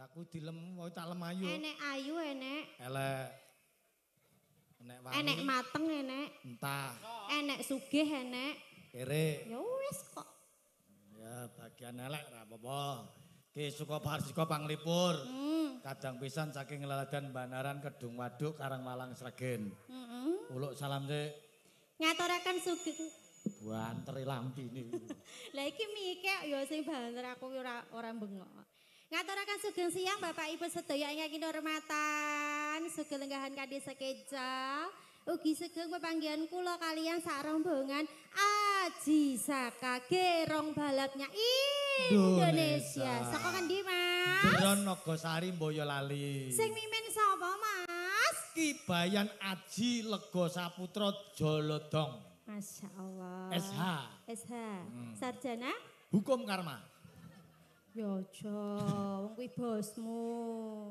aku dilem mau tak lem ayu. Enek ayu enek. Elek. Enek wangi. Enek mateng enek. Entah. Enek sugih enek. Kere. Ya wis kok. Ya bagian elek ra apa-apa. Ki suka Parsika Panglipur. Kadang pisan saking Leladan Banaran Kedung Waduk Karangmalang Sregen. Uluk salam sik. Ngaturaken sugih. Banter lampine. Lah iki mikek ya sing banter aku ora bengok. Ngaturaken sugeng siang Bapak Ibu sedaya ingkang kinurmatan, sugeng lenggahan kadhe sekeja, ugi sugeng pepanggihan kula kaliyan sak rombongan Aji Saka Gerong Balapnya Indonesia. Saka ngendi Mas? Jeron Nagosari Boyolali. Sing mimin sapa Mas? Ki Bayan Aji Lega Saputra Jolodong. Masya Allah. SH. SH. Sarjana? Hukum Karma. Yojo, wong kuwi bosmu.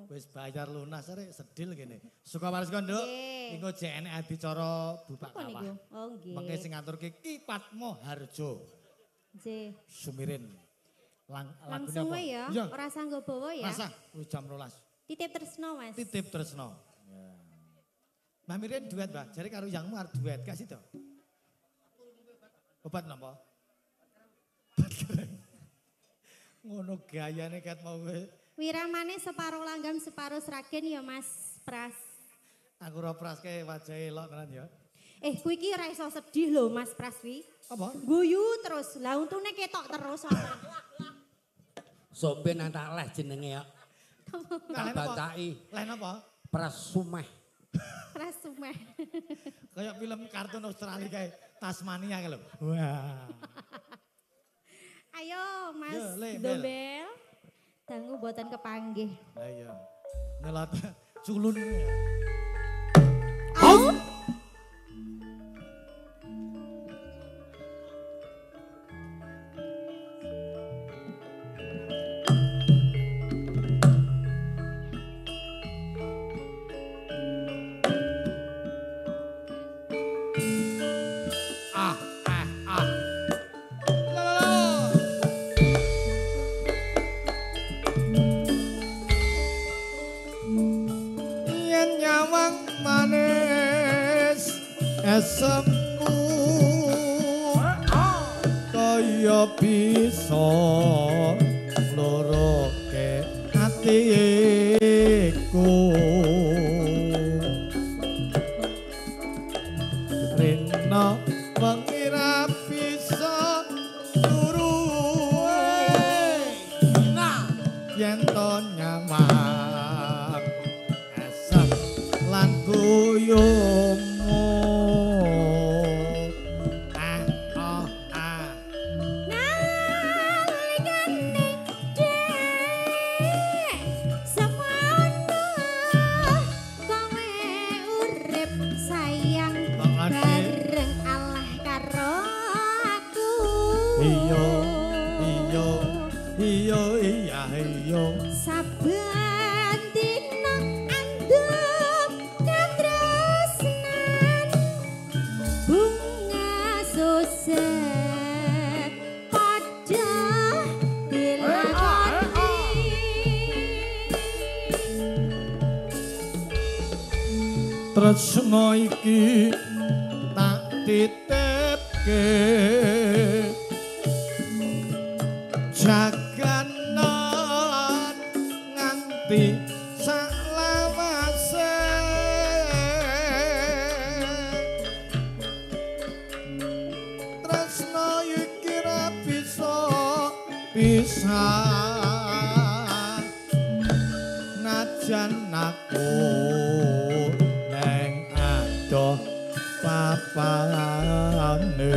Wis bayar lunas rek sedil kene. Sukawaris Nduk. Engko jek enek adicara bupak kawah. Oh nggih. Mengke sing ngaturke Ki Patmo Harjo. Nggih. Sumirin. Langsung wae ya, ora sanggo bawa ya. Rasa jam 12. Titip tresno Mas. Titip tresno. Ya. Mbah Mirin duet, Mbah. Jare karo yangmu arep duet kasih to. Obat napa? Ngono gayane kat mau kowe. Wiramane separo langgam separo Sragen ya Mas Pras. Aku ora praske wajahe elok tenan ya. Kuwi iki ora iso sedih lho Mas Pras wi. Apa? Guyu terus. Lah untune ketok terus ora. Somben tak leh jenenge ya. Tak bantaki. Leh napa? Pras Sumeh. Pras Sumeh. Kayak film kartun Australia kayak Tasmania kayak lho. Wah. Ayo Mas Yo, Dombel. Dangu buatan kepanggih. Lah iya. Nelat culun. Au. Esemku kaya bisa ngloroke atiku rena pengira bisa turuwe yen to nyawang esem lan guyum saben dina andhep katresnan bunga sosek padha dilakoni tresno iki tak titipke jaganan nganti saklawase tresno iki ra bisa pisah najan aku neng adoh papane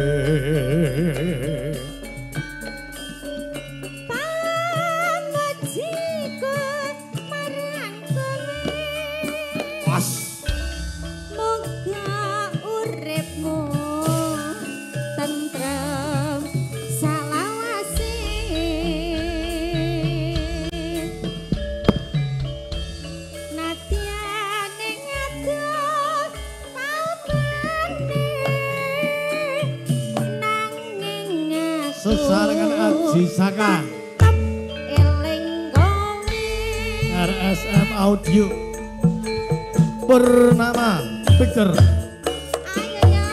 sesarengan Aji Saka eling gawe Audio Purnama Picture. Ayo yo.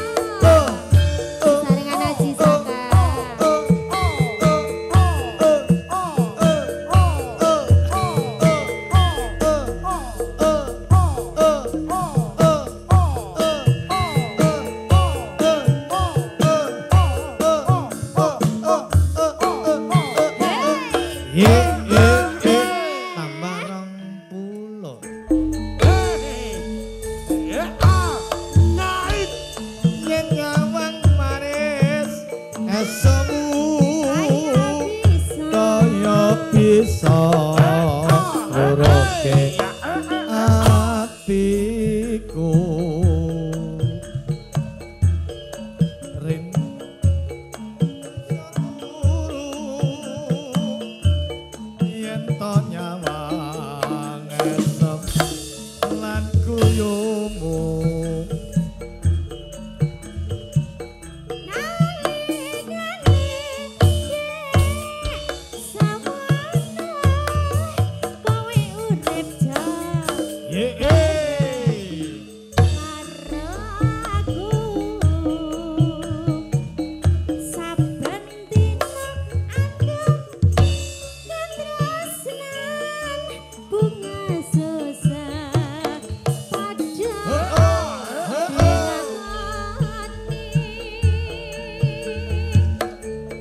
Saringan Haji Saka. Tambah 20. Yen nyawang manis esemu kaya bisa nguruke atiku rin yen to nyawang esem lan guyumu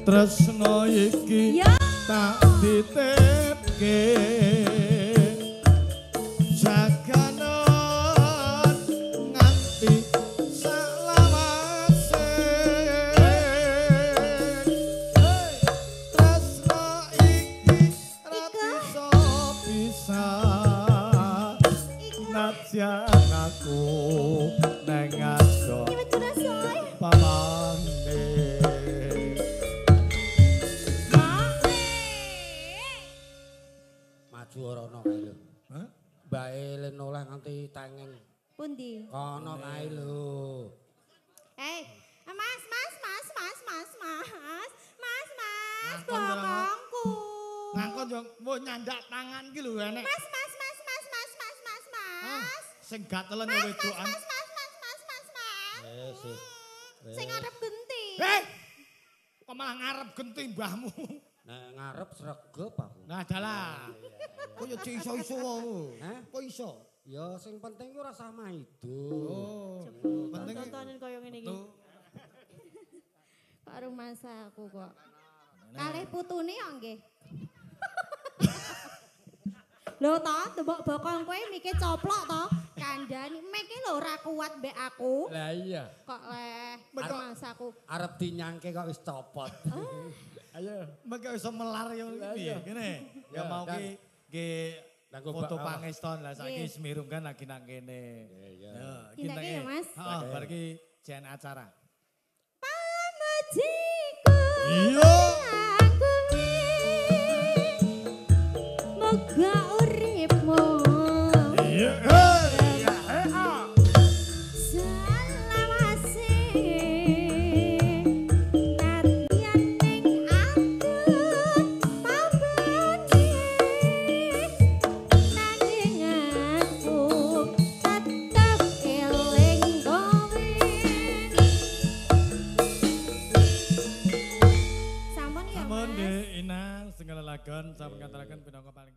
tresno iki tak ditipke jaganan nganti salawase tresno iki ra bisa najan aku nang ado pamane. Maju ora ono kae lho. Hah? Mbake len oleh nganti tengeng. Pundi? Kono kae lho. Mas, Ngakon ora bokongku. Ngakon yo mau nyandak tangan ki lho enek. Mas. Sing gatelen yo wedokan. Mas. Sih. Sing ngarep genti. Kok malah ngarep genti mbahmu. Nek ngarep sregep aku. Nah, dalah. Kok yo iso-iso wae. Hah? Kok iso? Ya sing penting ora sama itu. Oh. Penting Tontonin koyo ngene iki. Kok rumah aku kok. Kalih putune yo nggih. Lho to, tembok bokong kowe mikir coplok to. Kandhani meke lho ora kuat mbek aku. Lah iya. Kok leh masaku. Arep dinyangke kok wis copot. Ayo. Mengko iso melar yo piye ngene. Ya mau ki foto pangeston lah saiki Semirung kan lagi nang kene. Iya. Ya, Tindake ya, Mas? Heeh, bar ki jen acara. Pamujiku. Iya. Moga uripmu. Iya. Selawase nadyan ning aku pabone nanging aku tetep eling kowe. Sampun ya Sampun Mas. nggih Ina sing ngelalaken sampun ngaturaken pinangka paling